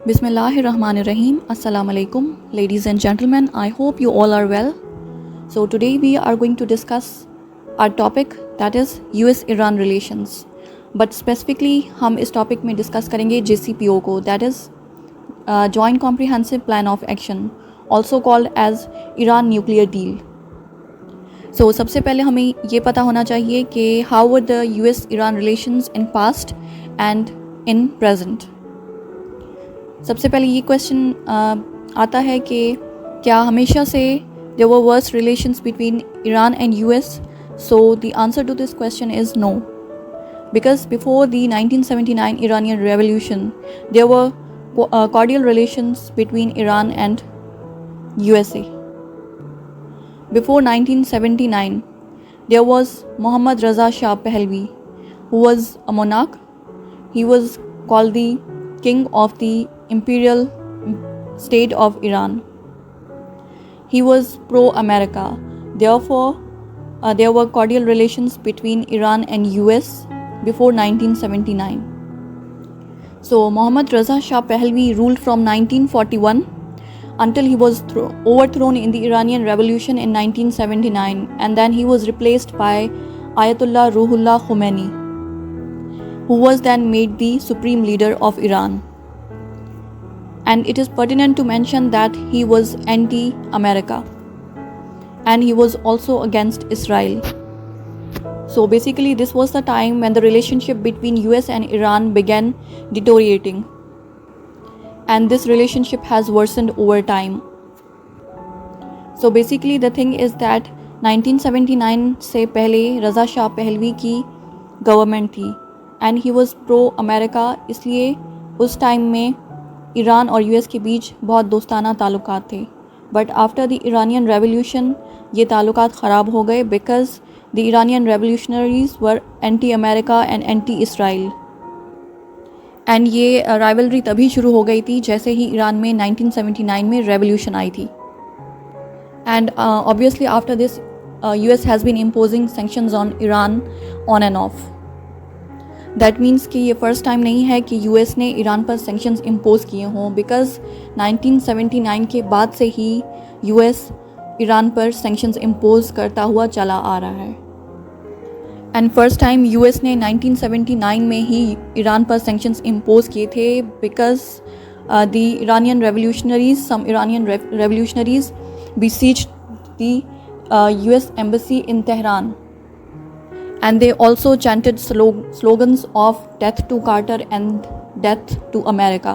Bismillahirrahmanirrahim. Assalamu alaikum, ladies and gentlemen. I hope you all are well. So today we are going to discuss our topic, that is US-Iran relations. But specifically हम इस topic में discuss करेंगे JCPO को, that is Joint Comprehensive Plan of Action, also called as Iran Nuclear Deal. So सबसे पहले हमें ये पता होना चाहिए कि how were the US-Iran relations in past and in present. सबसे पहले ये क्वेश्चन आता है कि क्या हमेशा से there were worse relations between Iran and US? So the answer to this question is no. Because before the 1979 Iranian Revolution, there were cordial relations between Iran and USA. Before 1979, there was Mohammad Raza Shah Pahlavi, who was a monarch. He was called the king of the imperial state of Iran. He was pro-America. Therefore, there were cordial relations between Iran and US before 1979. So, Mohammad Raza Shah Pahlavi ruled from 1941 until he was overthrown in the Iranian Revolution in 1979, and then he was replaced by Ayatollah Ruhollah Khomeini, who was then made the supreme leader of Iran. And it is pertinent to mention that he was anti-America and he was also against Israel. So basically this was the time when the relationship between US and Iran began deteriorating, and this relationship has worsened over time. So basically the thing is that 1979 से पहले रज़ा Shah Pahlavi की government थी and he was pro-America, इसलिए उस time में Iran और US के बीच बहुत दोस्ताना ताल्लुकात थे. But after the Iranian revolution ये ताल्लुकात ख़राब हो गए because the Iranian revolutionaries were anti America and anti Israel. And ये राइवलरी तभी शुरू हो गई थी जैसे ही ईरान में 1979 में रेवोल्यूशन आई थी. And obviously after this US has been imposing sanctions on Iran on and off. That means कि ये फ़र्स्ट टाइम नहीं है कि यूएस ने ईरान पर सैंक्शंस इम्पोज़ किए हों, बिकॉज़ 1979 के बाद से ही यूएस ईरान पर सैंक्शंस इम्पोज़ करता हुआ चला आ रहा है. एंड फर्स्ट टाइम यूएस ने 1979 में ही ईरान पर सैंक्शंस इम्पोज़ किए थे because the Iranian revolutionaries, some Iranian revolutionaries besieged the US embassy in Tehran. And they also chanted slogans of death to Carter and death to America.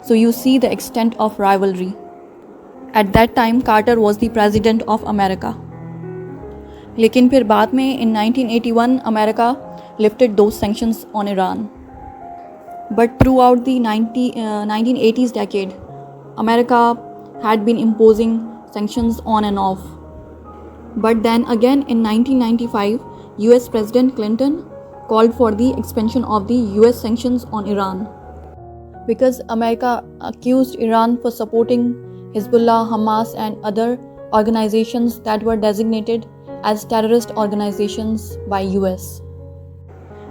So you see the extent of rivalry. At that time, Carter was the president of America. लेकिन फिर बाद में in 1981, America lifted those sanctions on Iran. But throughout the 1980s decade, America had been imposing sanctions on and off. But then again in 1995, US President Clinton called for the expansion of the US sanctions on Iran because America accused Iran for supporting Hezbollah, Hamas and other organizations that were designated as terrorist organizations by US.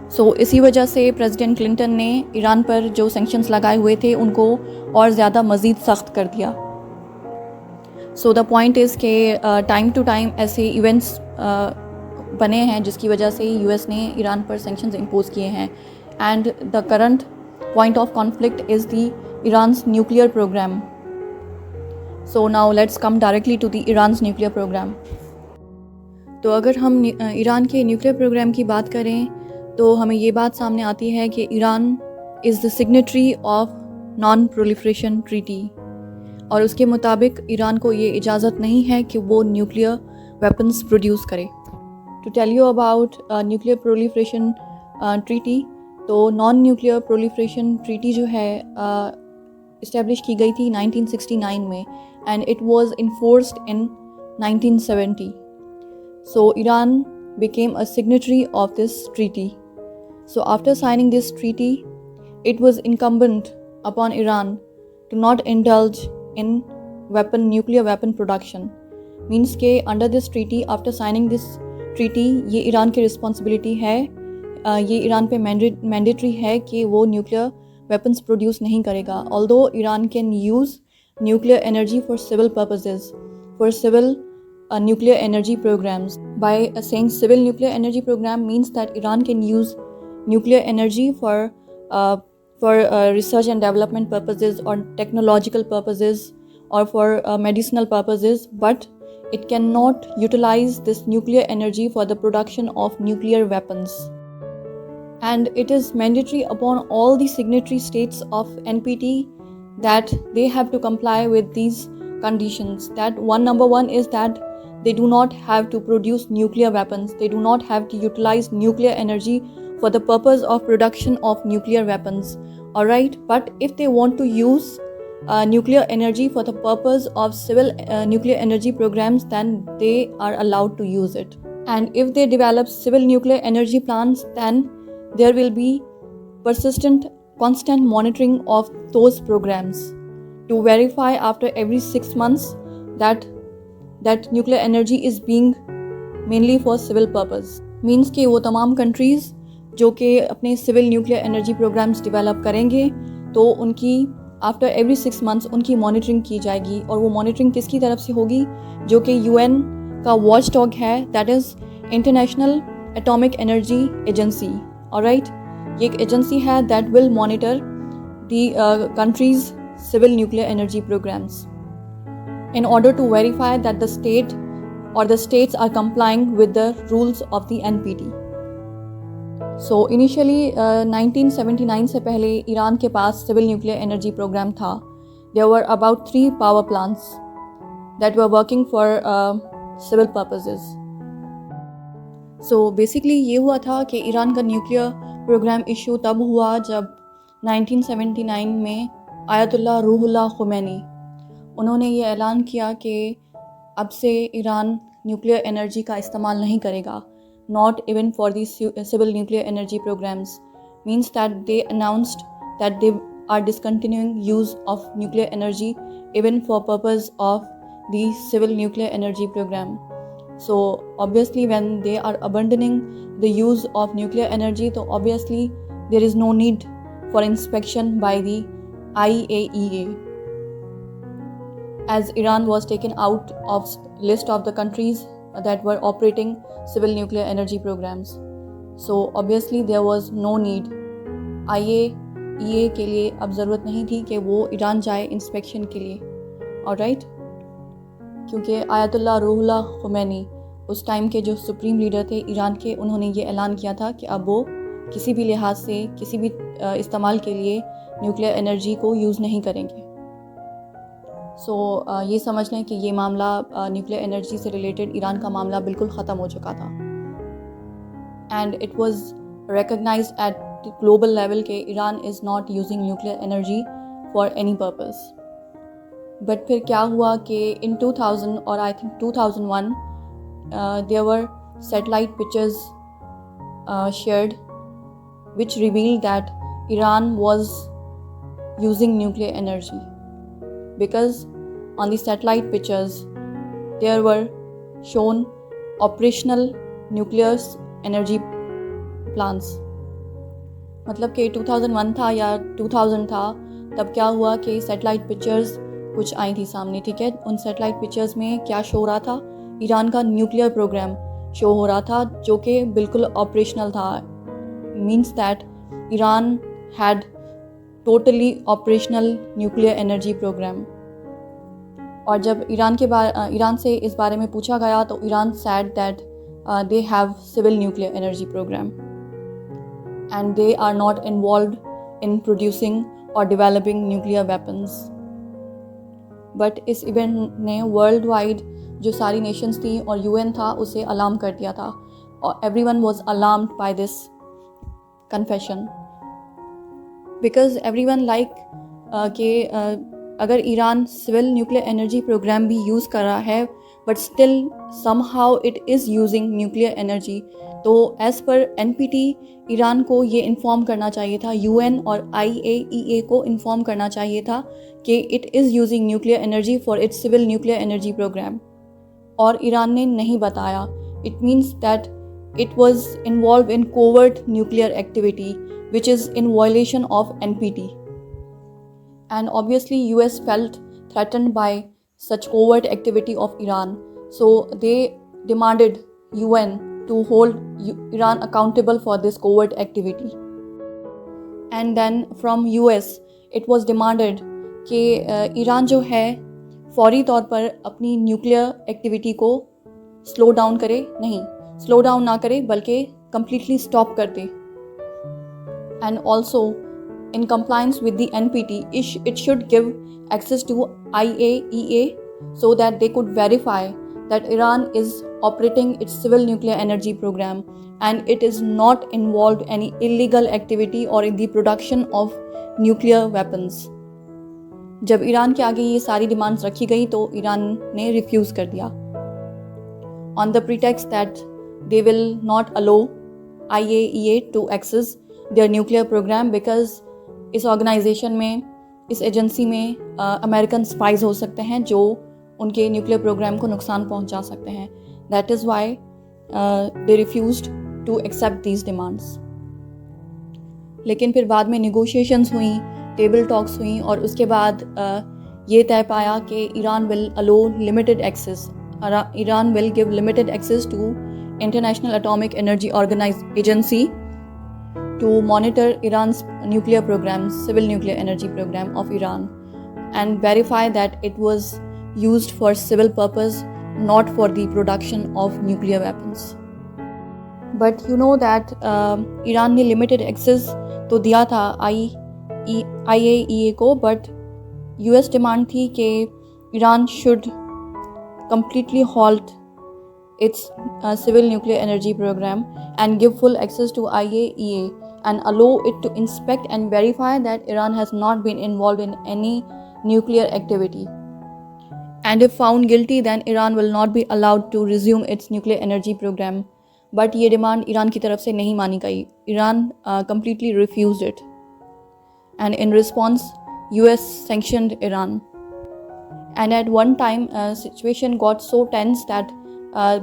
So इसी वजह से president Clinton ने Iran पर जो sanctions लगाए हुए थे उनको और ज़्यादा मज़ीद सख्त कर दिया. सो द पॉइंट इज़ के टाइम टू टाइम ऐसे इवेंट्स बने हैं जिसकी वजह से यूएस ने ईरान पर सैंक्शंस इम्पोज किए हैं. And the current point of conflict is the Iran's nuclear programme. So now let's come directly to the Iran's nuclear programme. तो अगर हम ईरान के न्यूक्लियर प्रोग्राम की बात करें तो हमें ये बात सामने आती है कि Iran is the signatory of non proliferation treaty, और उसके मुताबिक ईरान को ये इजाज़त नहीं है कि वो न्यूक्लियर वेपन्स प्रोड्यूस करे. To tell you about nuclear proliferation treaty, तो नॉन न्यूक्लियर प्रोलिफरेशन ट्रीटी जो है इस्टेब्लिश की गई थी 1969 में and it was enforced in 1970. So Iran became a signatory of this treaty. So after signing this treaty, it was incumbent upon Iran to not indulge in nuclear weapon production. Means के under this treaty, after signing this treaty, ये Iran की responsibility है, ये Iran पे mandatory है कि वो nuclear weapons produce नहीं करेगा. Although Iran can use nuclear energy for civil purposes, for civil nuclear energy programs. By saying civil nuclear energy program means that Iran can use nuclear energy for research and development purposes, or technological purposes, or for medicinal purposes, but it cannot utilize this nuclear energy for the production of nuclear weapons. And it is mandatory upon all the signatory states of NPT that they have to comply with these conditions. That number one is that they do not have to produce nuclear weapons. They do not have to utilize nuclear energy for the purpose of production of nuclear weapons. Alright, but if they want to use nuclear energy for the purpose of civil nuclear energy programs, then they are allowed to use it. And if they develop civil nuclear energy plants, then there will be constant monitoring of those programs to verify after every 6 months that nuclear energy is being mainly for civil purpose. Means कि वो तमाम countries जो कि अपने civil nuclear energy programs develop करेंगे, तो उनकी after every 6 months उनकी monitoring की जाएगी. और वो monitoring किसकी तरफ से होगी? जो कि UN का watchdog है, that is International Atomic Energy Agency. Alright, ये एक agency है that will monitor the country's civil nuclear energy programs in order to verify that the state or the states are complying with the rules of the NPT. So initially 1979 से पहले Iran के पास civil nuclear energy program था. There were about 3 power plants that were working for civil purposes. So basically ये हुआ था कि Iran का nuclear programme issue तब हुआ जब 1979 में आयतुल्लाह रूहुल्लाह खुमैनी उन्होंने ये ऐलान किया कि अब से ईरान न्यूक्लियर एनर्जी का इस्तेमाल नहीं करेगा, not even for the civil nuclear energy programs. Means that they announced that they are discontinuing use of nuclear energy even for purpose of the civil nuclear energy program. So obviously when they are abandoning the use of nuclear energy, so obviously there is no need for inspection by the IAEA, as Iran was taken out of list of the countries that were operating civil nuclear energy programs. So obviously there was no need. IAEA के लिए अब ज़रूरत नहीं थी कि वो Iran जाए inspection के लिए. Alright, क्योंकि आयतुल्लाह रूहुल्लाह खुमैनी उस टाइम के जो सुप्रीम लीडर थे ईरान के, उन्होंने ये ऐलान किया था कि अब वो किसी भी लिहाज से किसी भी इस्तेमाल के लिए न्यूक्लियर एनर्जी को यूज़ नहीं करेंगे. सो ये समझ लें कि ये मामला न्यूक्लियर एनर्जी से रिलेटेड ईरान का मामला बिल्कुल ख़त्म हो चुका था. And it was recognized at global level के Iran is not using nuclear energy for any purpose. But फिर क्या हुआ कि इन 2000 और I think 2001 there were satellite pictures shared which revealed that Iran was using nuclear energy, because on the satellite pictures there were shown operational nuclear energy plants. मतलब कि 2001 था या 2000 था, तब क्या हुआ कि सैटेलाइट पिक्चर्स कुछ आई थी सामने. ठीक है, उन सैटेलाइट पिक्चर्स में क्या शो हो रहा था? ईरान का न्यूक्लियर प्रोग्राम शो हो रहा था जो कि बिल्कुल ऑपरेशनल था. Means that Iran had totally operational nuclear energy program. और जब ईरान से इस बारे में पूछा गया तो Iran said that they have civil nuclear energy program and they are not involved in producing or developing nuclear weapons. But इस इवेंट ने वर्ल्ड वाइड जो सारी नेशंस थी और UN था उसे अलार्म कर दिया था, और everyone was alarmed by this confession, because everyone कि अगर Iran civil nuclear energy program भी यूज़ कर रहा है but still somehow it is using nuclear energy, तो एज़ पर NPT ईरान को ये इन्फॉर्म करना चाहिए था, UN और IAEA को इन्फॉर्म करना चाहिए था कि it is using nuclear energy for its civil nuclear energy program, और ईरान ने नहीं बताया. It means that it was involved in covert nuclear activity which is in violation of NPT. and obviously US felt threatened by such covert activity of Iran, so they demanded UN to hold Iran accountable for this covert activity. And then from US it was demanded कि Iran जो है फौरी तौर पर अपनी nuclear activity को slow down करे, नहीं स्लो डाउन ना करे बल्कि completely stop कर दे. And also in compliance with the NPT, it should give access to IAEA so that they could verify that Iran is operating its civil nuclear energy program and it is not involved any illegal activity or in the production of nuclear weapons. जब Iran के आगे ये सारी demands रखी गई तो Iran ने refuse कर दिया on the pretext that they will not allow IAEA to access their nuclear program because इस ऑर्गेनाइजेशन में, इस एजेंसी में अमेरिकन स्पाइज हो सकते हैं जो उनके न्यूक्लियर प्रोग्राम को नुकसान पहुंचा सकते हैं. That is why they refused to accept these demands. लेकिन फिर बाद में निगोशिएशंस हुई, टेबल टॉक्स हुई और उसके बाद ये तय पाया कि Iran will allow limited access. Iran will give limited access to international atomic energy agency to monitor Iran's nuclear program, civil nuclear energy program of Iran, and verify that it was used for civil purpose, not for the production of nuclear weapons. But you know that Iran ने limited access तो दिया था IAEA को, but US demand थी कि Iran should completely halt its civil nuclear energy program and give full access to IAEA and allow it to inspect and verify that Iran has not been involved in any nuclear activity. And if found guilty, then Iran will not be allowed to resume its nuclear energy program. But ये demand Iran की तरफ से नहीं मानी गई. Iran completely refused it. And in response, US sanctioned Iran. And at one time, situation got so tense that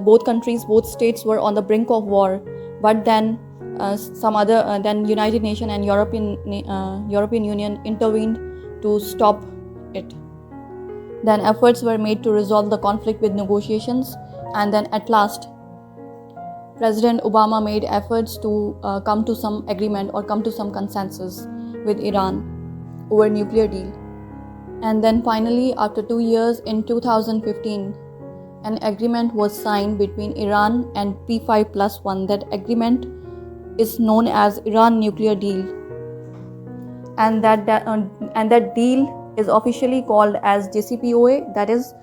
both countries, both states were on the brink of war. But then then United Nations and European Union intervened to stop it. Then efforts were made to resolve the conflict with negotiations, and then at last President Obama made efforts to come to some agreement or come to some consensus with Iran over nuclear deal. And then finally, after 2 years in 2015, an agreement was signed between Iran and P5+1. That agreement is known as Iran Nuclear Deal, and that deal is officially called as JCPOA, that is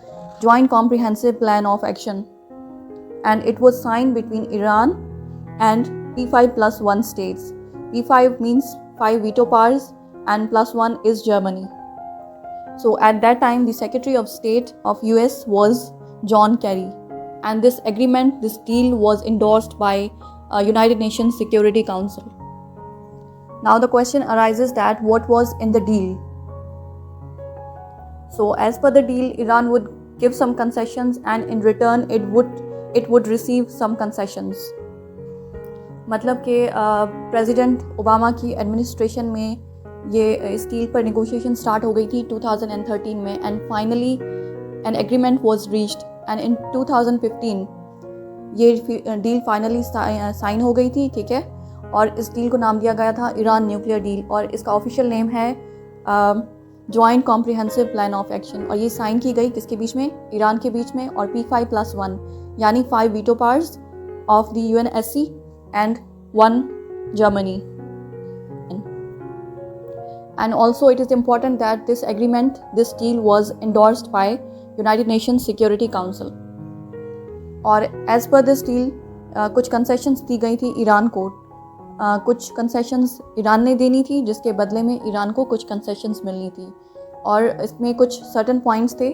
Joint Comprehensive Plan of Action, and it was signed between Iran and P5+1 states. P5 means 5 veto powers and +1 is Germany. So at that time the Secretary of State of US was John Kerry, and this agreement, this deal was endorsed by United Nations Security Council. Now the question arises that what was in the deal? So as per the deal, Iran would give some concessions and in return it would receive some concessions. मतलब कि president Obama की administration में ये इस deal पर negotiation start हो गई थी 2013 में, and finally an agreement was reached, and in 2015 ये डील फाइनली साइन हो गई थी, ठीक है. और इस डील को नाम दिया गया था ईरान न्यूक्लियर डील, और इसका ऑफिशियल नेम है joint comprehensive plan of action. और ये साइन की गई किसके बीच में? ईरान के बीच में और P5+1 यानी 5 veto powers of the UNSC and 1 Germany. And also it is important that this agreement, this deal was endorsed by United Nations Security Council. और as per this deal कुछ concessions दी गई थी Iran को, कुछ concessions Iran ने देनी थी जिसके बदले में ईरान को कुछ concessions मिलनी थी, और इसमें कुछ certain points थे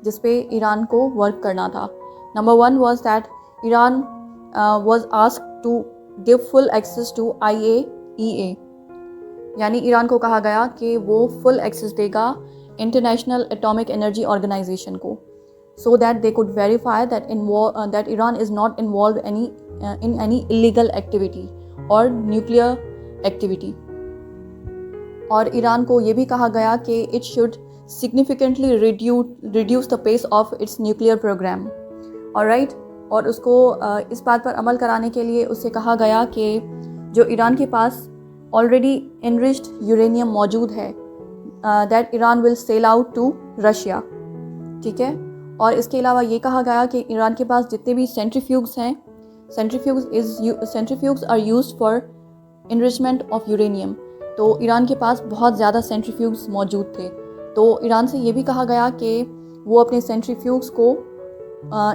जिस पे ईरान को वर्क करना था. Number 1 was that Iran was asked to give full access to IAEA, यानी ईरान को कहा गया कि वो फुल एक्सेस देगा इंटरनेशनल एटॉमिक एनर्जी ऑर्गेनाइजेशन को, so that they could verify that Iran is not involved in any illegal activity or nuclear activity. और Iran को ये भी कहा गया कि it should significantly reduce the pace of its nuclear program. Alright, और उसको इस बात पर अमल कराने के लिए उससे कहा गया कि जो ईरान के पास ऑलरेडी एनरिच्ड यूरेनियम मौजूद है, that Iran will sell out to Russia. ठीक है, और इसके अलावा ये कहा गया कि ईरान के पास जितने भी सेंट्रीफ्यूग्स हैं, centrifuges are used for enrichment of uranium. तो ईरान के पास बहुत ज़्यादा सेंट्रीफ्यूग्स मौजूद थे। तो ईरान से ये भी कहा गया कि वो अपने सेंट्रीफ्यूग्स को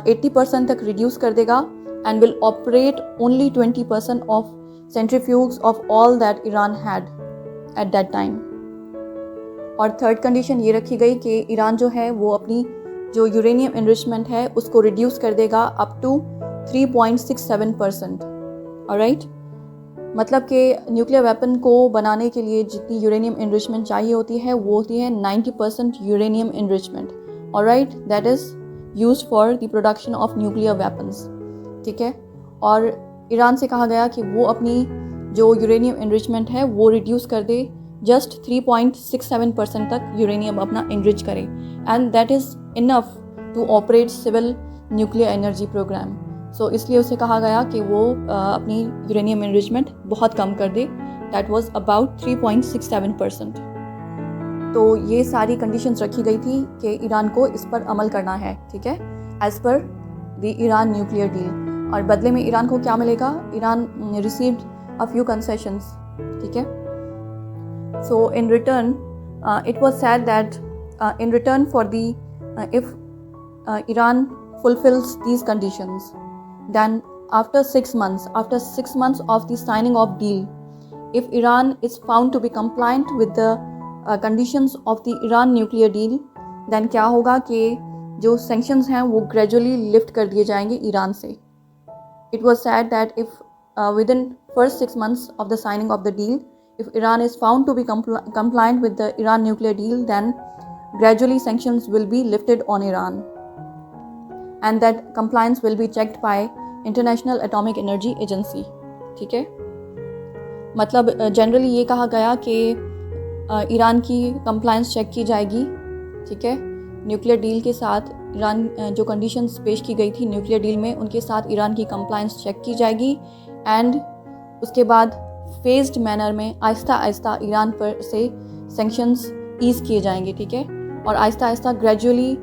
80% तक रिड्यूस कर देगा and will operate only 20% of centrifuges of all that Iran had at that time. और थर्ड कंडीशन ये रखी गई कि ईरान जो है वो अपनी जो यूरेनियम एनरिचमेंट है उसको रिड्यूस कर देगा अप टू 3.67%। ऑलराइट, मतलब कि न्यूक्लियर वेपन को बनाने के लिए जितनी यूरेनियम एनरिचमेंट चाहिए होती है वो होती है 90% uranium enrichment. Alright, that is used for the production of nuclear weapons. ठीक है, और ईरान से कहा गया कि वो अपनी जो यूरेनियम एनरिचमेंट है वो रिड्यूस कर दे, जस्ट 3.67% तक यूरेनियम अपना एनरिच करे, and that is enough to operate civil nuclear energy programme. So इसलिए उसे कहा गया कि वो अपनी यूरेनियम एनरिचमेंट बहुत कम कर दे, दैट वाज अबाउट 3.67%। तो ये सारी कंडीशंस रखी गई थी कि ईरान को इस पर अमल करना है। ठीक है, as per the Iran nuclear deal. और बदले में ईरान को क्या मिलेगा? Iran received a few concessions. ठीक है, so in return it was said that in return for the if Iran fulfills these conditions, then after 6 months of the signing of deal, if Iran is found to be compliant with the conditions of the Iran nuclear deal, then क्या होगा कि जो sanctions हैं वो gradually lift कर दिए जाएंगे Iran से। It was said that if within first 6 months of the signing of the deal, if Iran is found to be compliant with the Iran nuclear deal, then gradually sanctions will be lifted on Iran, and that compliance will be checked by International Atomic Energy Agency। ठीक है, मतलब generally ये कहा गया कि Iran की compliance check की जाएगी। ठीक है, न्यूक्लियर डील के साथ ईरान जो कंडीशंस पेश की गई थी न्यूक्लियर डील में, उनके साथ ईरान की कंप्लायंस चेक की जाएगी, एंड उसके बाद फेज्ड मैनर में आहिस्ता आहिस्ता ईरान पर से सैंक्शंस ईज़ किए जाएंगे। ठीक है, और Aahista Aahista gradually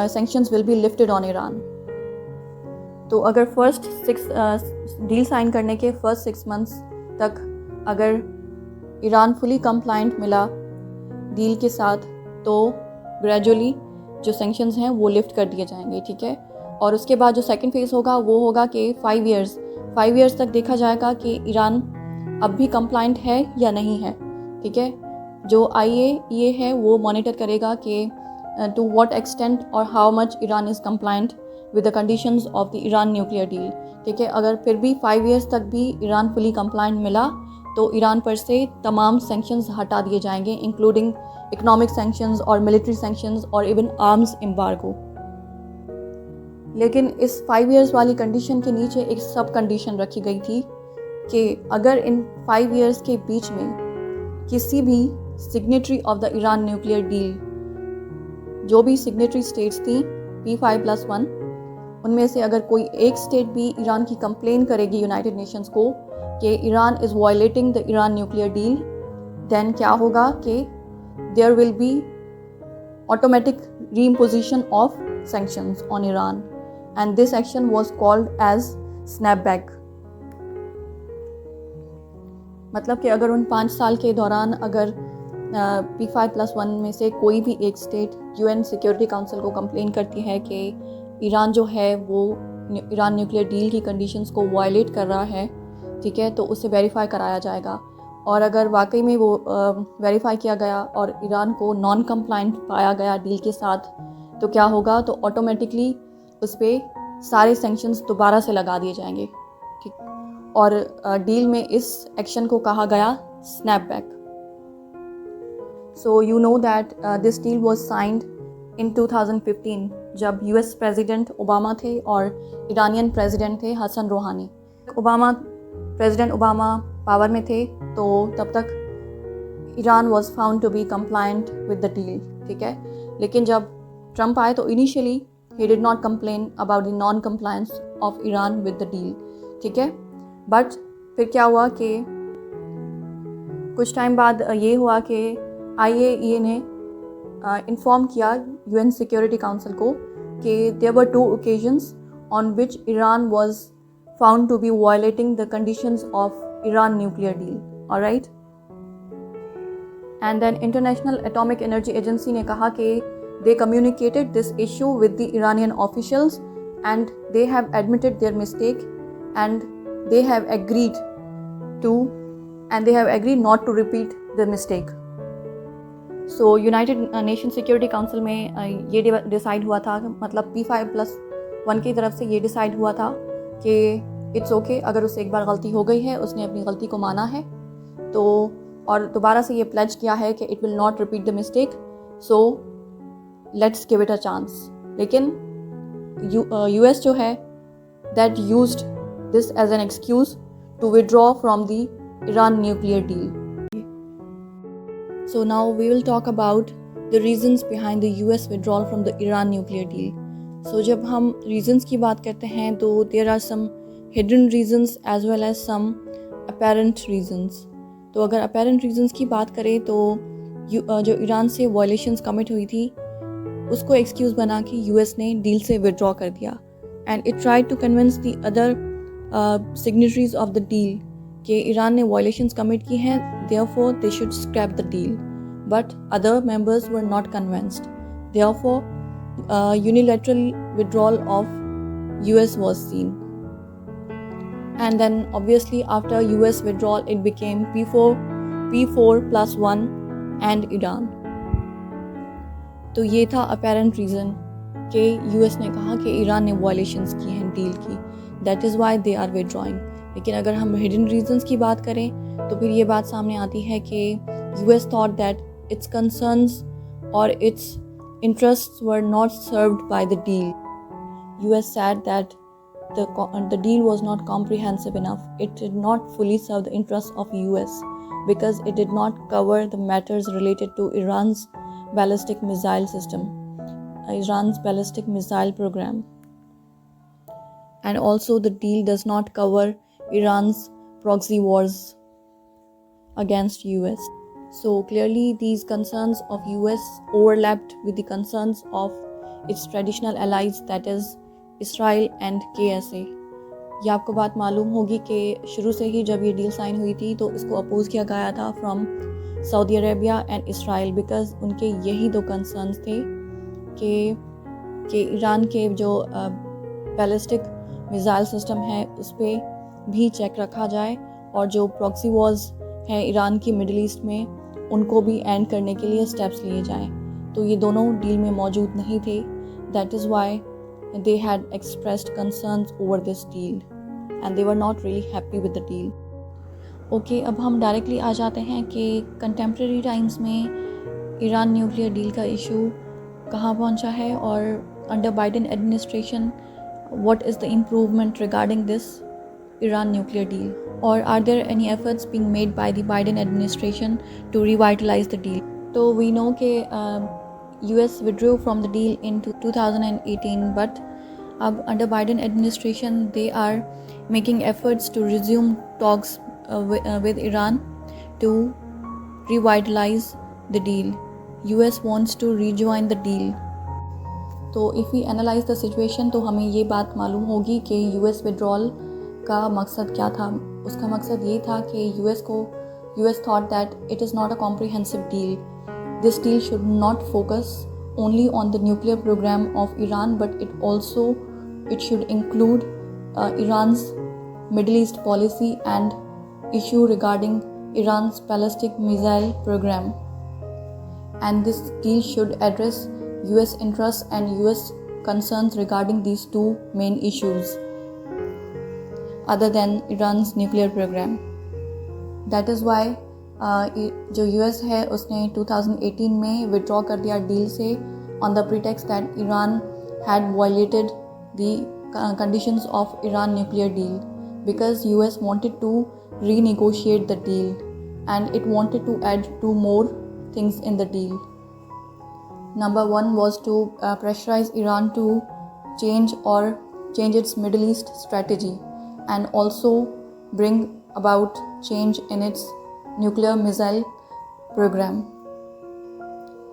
sanctions will be lifted on Iran। तो अगर फर्स्ट 6 डील साइन करने के फर्स्ट 6 मंथ्स तक अगर ईरान फुली कंप्लाइंट मिला डील के साथ, तो ग्रेजुअली जो सैंक्शंस हैं वो लिफ्ट कर दिए जाएंगे। ठीक है, और उसके बाद जो सेकंड फेज़ होगा वो होगा कि 5 इयर्स तक देखा जाएगा कि ईरान अब भी कंप्लाइंट है या नहीं है। ठीक है, जो IAEA है वो मॉनिटर करेगा कि to what extent or how much Iran is compliant with the conditions of the Iran nuclear deal। ठीक है, अगर फिर भी 5 years तक भी ईरान फुली कंप्लाइंट मिला तो ईरान पर से तमाम सैंक्शंस हटा दिए जाएंगे, इंक्लूडिंग इकोनॉमिक सैंक्शंस और मिलिट्री सैंक्शंस और इवन आर्म्स एम्बार्गो। लेकिन इस 5 years वाली कंडीशन के नीचे एक सब कंडीशन रखी गई थी कि अगर इन 5 years के बीच में किसी भी signatory of the Iran nuclear deal, जो भी सिग्नेटरी स्टेट्स थी P5+1, उनमें से अगर कोई एक स्टेट भी ईरान की कंप्लेन करेगी यूनाइटेड नेशंस को कि Iran is violating the Iran nuclear deal, then क्या होगा कि there will be automatic reimposition of sanctions on Iran, and this action was called as snapback. मतलब कि अगर उन 5 साल के दौरान अगर P5+1 में से कोई भी एक स्टेट UN सिक्योरिटी काउंसिल को कंप्लेन करती है कि ईरान जो है वो ईरान न्यूक्लियर डील की कंडीशंस को वायलेट कर रहा है, ठीक है, तो उसे वेरीफाई कराया जाएगा। और अगर वाकई में वो वेरीफाई किया गया और ईरान को नॉन कंप्लाइंट पाया गया डील के साथ, तो क्या होगा, तो ऑटोमेटिकली उस पर सारे सैंक्शंस दोबारा से लगा दिए जाएंगे। ठीक, और डील में इस एक्शन को कहा गया snapback. So you know that this deal was signed in 2015 जब US प्रेसिडेंट ओबामा थे और ईरानियन प्रेसिडेंट थे Hassan Rouhani. President Obama power में थे, तो तब तक Iran was found to be compliant with the deal, ठीक है। लेकिन जब ट्रंप आए तो initially he did not complain about the non compliance of Iran with the deal, ठीक है। बट फिर क्या हुआ कि कुछ टाइम बाद ये हुआ कि IAEA ने इन्फॉर्म किया UN सिक्योरिटी काउंसिल को कि there were 2 occasions on which Iran was found to be violating the conditions of Iran nuclear deal, alright. And then international atomic energy agency ने कहा कि they communicated this issue with the Iranian officials and they have admitted their mistake and they have agreed not to repeat the mistake. So United Nations Security Council में ये decide हुआ था, मतलब P5+1 की तरफ से ये डिसाइड हुआ था कि इट्स ओके, अगर उससे एक बार गलती हो गई है, उसने अपनी गलती को माना है तो, और दोबारा से ये प्लेज किया है कि it will not repeat the mistake, so let's give it a chance. लेकिन US जो है that used this as an excuse to withdraw from the Iran nuclear deal. So now we will talk about the reasons behind the US withdrawal from the Iran nuclear deal. So जब हम reasons की बात करते हैं तो there are some hidden reasons as well as some apparent reasons. तो अगर apparent reasons की बात करें तो जो ईरान से violations commit हुई थी उसको excuse बना के US ने deal से withdraw कर दिया and it tried to convince the other signatories of the deal कि ईरान ने violations commit की हैं, therefore they should scrap the deal. But other members were not convinced. Therefore, unilateral withdrawal of US was seen. And then obviously after US withdrawal, it became P4+1 and Iran. तो ये था apparent reason कि US ने कहा कि Iran ने violations की हैं deal की. That is why they are withdrawing. लेकिन अगर हम hidden reasons की बात करें तो फिर ये बात सामने आती है कि US thought that its concerns or its interests were not served by the deal. US said that the deal was not comprehensive enough. It did not fully serve the interests of US because it did not cover the matters related to Iran's ballistic missile system, Iran's ballistic missile program. And also the deal does not cover Iran's proxy wars against US. So clearly these concerns of US overlapped with the concerns of its traditional allies, that is Israel and KSA. ये आपको बात मालूम होगी कि शुरू से ही जब ये डील साइन हुई थी तो इसको अपोज किया गया था from Saudi Arabia and Israel, because उनके यही 2 कंसर्न्स थे कि ईरान के जो बैलिस्टिक मिसाइल सिस्टम है उस पर भी चेक रखा जाए और जो प्रॉक्सी वॉर्स हैं ईरान की मिडिल ईस्ट में उनको भी एंड करने के लिए स्टेप्स लिए जाएं। तो ये दोनों डील में मौजूद नहीं थे। That is why they had expressed concerns over this deal and they were not really happy with the deal. Okay, अब हम डायरेक्टली आ जाते हैं कि कंटेम्प्रेरी टाइम्स में ईरान न्यूक्लियर डील का इशू कहाँ पहुँचा है और under Biden administration what is the improvement regarding this Iran nuclear deal, or are there any efforts being made by the Biden administration to revitalize the deal? So we know that US withdrew from the deal in 2018, but under Biden administration they are making efforts to resume talks with Iran to revitalize the deal. US wants to rejoin the deal. तो if we analyze the situation तो हमें ये बात मालूम होगी कि US withdrawal का मकसद क्या था। उसका मकसद ये था कि US thought that it is not a comprehensive deal. This deal should not focus only on the nuclear program of Iran but it should include Iran's Middle East policy and issue regarding Iran's ballistic missile program. And this deal should address US interests and US concerns regarding these 2 main issues other than Iran's nuclear program. That is why जो US है उसने 2018 में withdraw कर दिया deal से on the pretext that Iran had violated the conditions of Iran nuclear deal because US wanted to renegotiate the deal and it wanted to add two more things in the deal. Number one was to pressurize Iran to change its Middle East strategy, and also bring about change in its nuclear missile program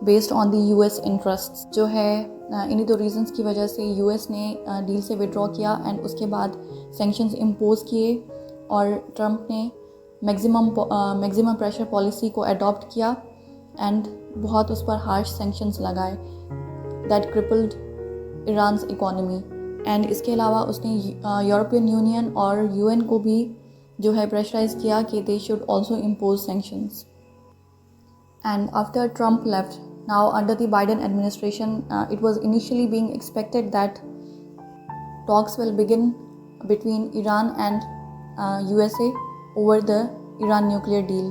based on the US interests. जो है इन्हीं दो reasons की वजह से US ने deal से withdraw किया एंड उसके बाद सैंक्शंस इम्पोज किए, और ट्रंप ने मैक्सिमम प्रेशर पॉलिसी को अडॉप्ट किया एंड बहुत उस पर हार्श सैंक्शंस लगाए that crippled Iran's economy. And इसके अलावा उसने यूरोपियन यूनियन और UN को भी जो है प्रेशराइज किया कि they should also impose sanctions. And after Trump left, now under the Biden administration, it was initially being expected that talks will begin between Iran and USA over the Iran nuclear deal.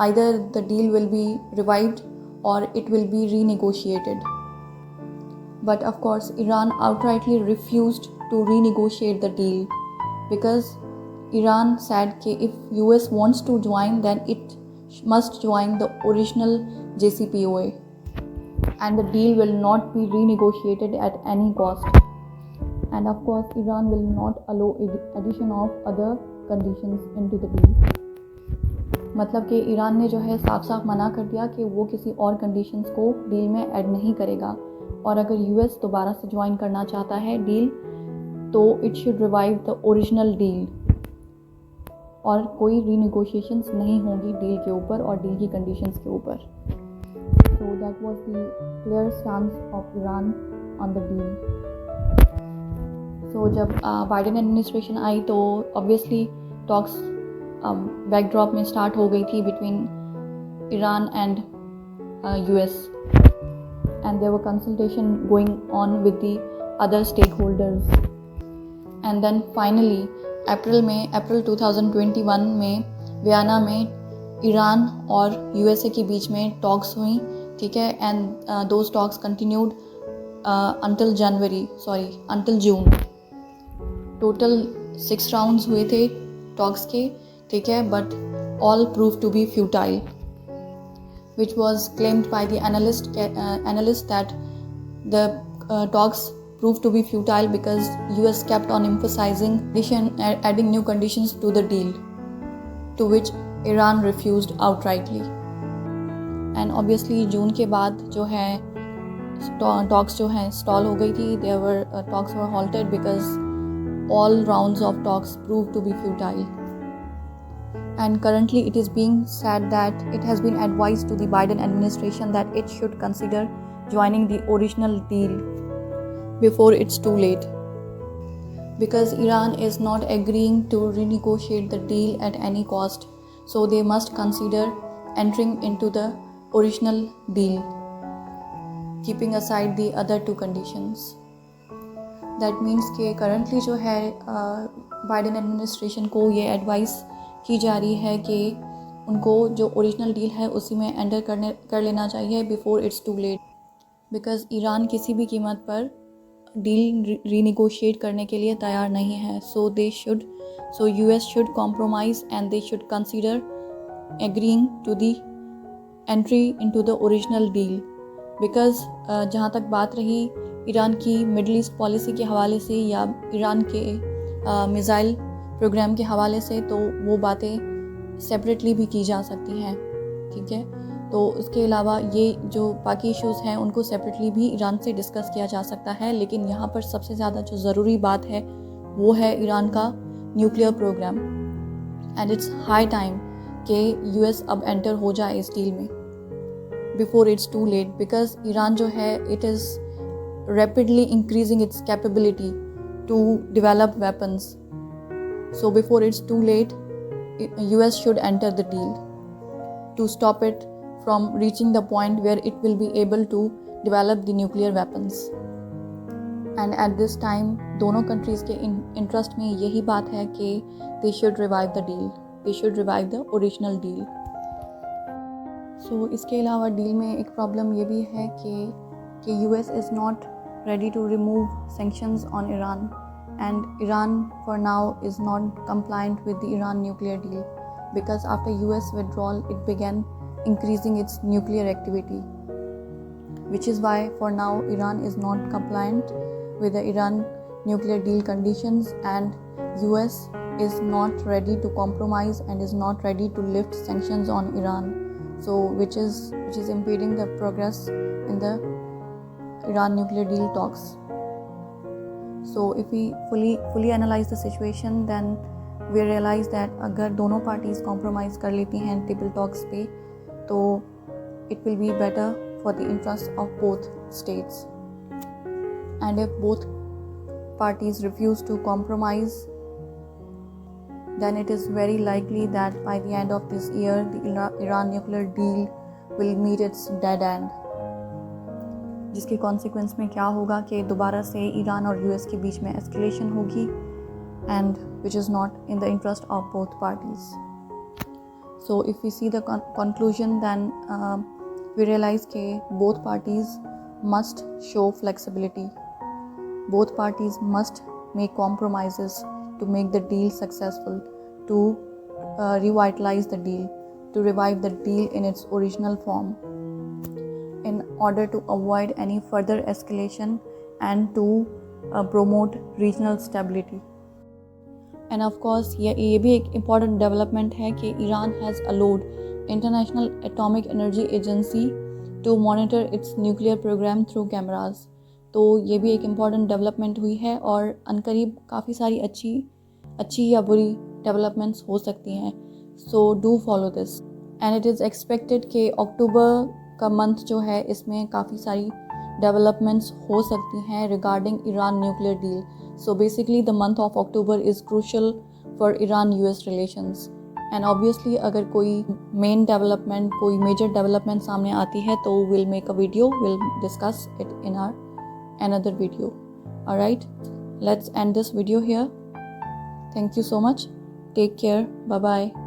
Either the deal will be revived or it will be renegotiated. But of course, Iran outrightly refused to renegotiate the deal because Iran said that if US wants to join, then it must join the original JCPOA and the deal will not be renegotiated at any cost. And of course, Iran will not allow addition of other conditions into the deal. मतलब कि Iran ने जो है साफ साफ मना कर दिया कि वो किसी और कंडीशंस को डील में ऐड नहीं करेगा, और अगर US दोबारा से ज्वाइन करना चाहता है डील तो it should revive the original deal, और कोई रीनेगोशिएशंस नहीं होगी डील के ऊपर और डील की कंडीशंस के ऊपर. So that was the clear stance of Iran on the deal. So जब बाइडेन एडमिनिस्ट्रेशन आई तो ऑब्वियसली टॉक्स बैकड्रॉप में स्टार्ट हो गई थी between Iran and US, and there were consultation going on with the other stakeholders. And then finally April 2021 में Vienna में Iran और USA के बीच में टॉक्स हुई, ठीक है, and those talks continued until June. Total 6 rounds हुए थे टॉक्स के, ठीक है, but all prove to be futile, which was claimed by the analyst that the talks proved to be futile because US kept on emphasizing adding new conditions to the deal, to which Iran refused outrightly. And obviously जून के बाद जो है talks जो हैं stall हो गई थी. Talks were halted because all rounds of talks proved to be futile. And currently it is being said that it has been advised to the Biden administration that it should consider joining the original deal before it's too late, because Iran is not agreeing to renegotiate the deal at any cost, so they must consider entering into the original deal, keeping aside the other two conditions. That means कि currently जो है Biden administration को ये advice की जा रही है कि उनको जो original deal है उसी में enter कर लेना चाहिए before it's too late, because Iran किसी भी कीमत पर डील रीनेगोशिएट करने के लिए तैयार नहीं है. So US should compromise and they should consider agreeing to the entry into the original deal, because जहाँ तक बात रही ईरान की मिडल ईस्ट पॉलिसी के हवाले से या ईरान के मिसाइल प्रोग्राम के हवाले से, तो वो बातें सेपरेटली भी की जा सकती हैं, ठीक है. तो उसके अलावा ये जो बाकी इश्यूज़ हैं उनको सेपरेटली भी ईरान से डिस्कस किया जा सकता है. लेकिन यहाँ पर सबसे ज़्यादा जो ज़रूरी बात है वो है ईरान का nuclear program, and it's high time कि US अब एंटर हो जाए इस डील में before it's too late, because Iran जो है it is rapidly increasing its capability to develop weapons. So before it's too late US should enter the deal to stop it from reaching the point where it will be able to develop the nuclear weapons. And at this time दोनों countries के interest में यही बात है कि they should revive the deal, they should revive the original deal. So इसके अलावा deal में एक प्रॉब्लम ये भी है कि US is not ready to remove sanctions on Iran, and Iran for now is not compliant with the Iran nuclear deal. because after US withdrawal it began increasing its nuclear activity, which is why for now Iran is not compliant with the Iran nuclear deal conditions, and US is not ready to compromise and is not ready to lift sanctions on Iran, so which is impeding the progress in the Iran nuclear deal talks. So if we fully analyze the situation, then we realize that अगर दोनों parties compromise कर लेती हैं table talks पे, तो it will be better for the interest of both states. And if both parties refuse to compromise, then it is very likely that by the end of this year the Iran nuclear deal will meet its dead end, जिसके consequence में क्या होगा कि दोबारा से Iran और US के बीच में एस्केलेशन होगी, and which is not in the interest of both parties. So if we see the conclusion, then we realise के both parties must show flexibility, both parties must make compromises to make the deal successful, to revitalize the deal, to revive the deal in its original form, in order to avoid any further escalation and to promote regional stability. And of course ये भी एक important development है कि Iran has allowed International Atomic Energy Agency to monitor its nuclear program through cameras. तो ये भी एक important development हुई है, और अनकरीब काफ़ी सारी अच्छी या बुरी डेवलपमेंट्स हो सकती हैं. So do follow this, and it is expected कि अक्टूबर का मंथ जो है इसमें काफ़ी सारी डेवलपमेंट्स हो सकती हैं regarding Iran nuclear deal. So basically the month of October is crucial for Iran US relations, and obviously अगर कोई मेन डेवलपमेंट, कोई मेजर डेवलपमेंट सामने आती है तो will make a video, will discuss it in our another video. Alright, let's end this video here. Thank you so much. Take care. Bye bye.